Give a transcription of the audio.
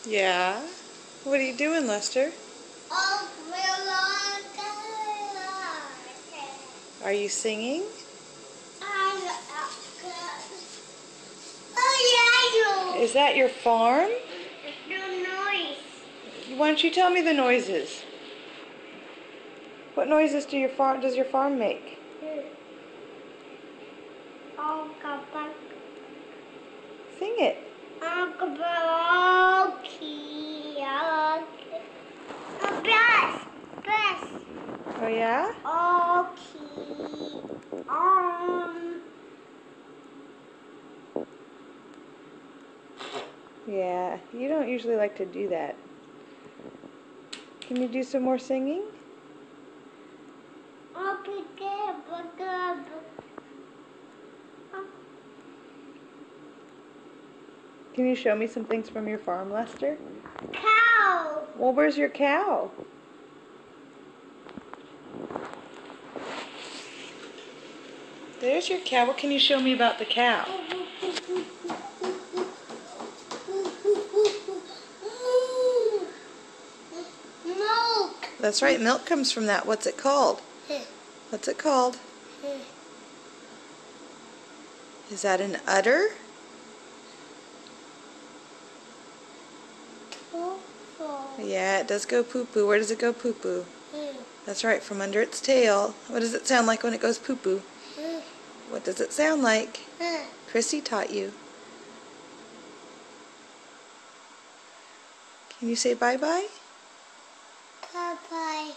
Yeah? What are you doing, Lester? Are you singing? Is that your farm? No noise. Why don't you tell me the noises? What noises does your farm make? Sing it. Oh yeah? Yeah, you don't usually like to do that. Can you do some more singing? Can you show me some things from your farm, Lester? Cow. Well, where's your cow? There's your cow. What can you show me about the cow? Milk. That's right, milk comes from that. What's it called? What's it called? Is that an udder? Yeah, it does go poo-poo. Where does it go poo-poo? That's right, from under its tail. What does it sound like when it goes poo-poo? What does it sound like? Chrissy taught you. Can you say bye-bye? Bye-bye.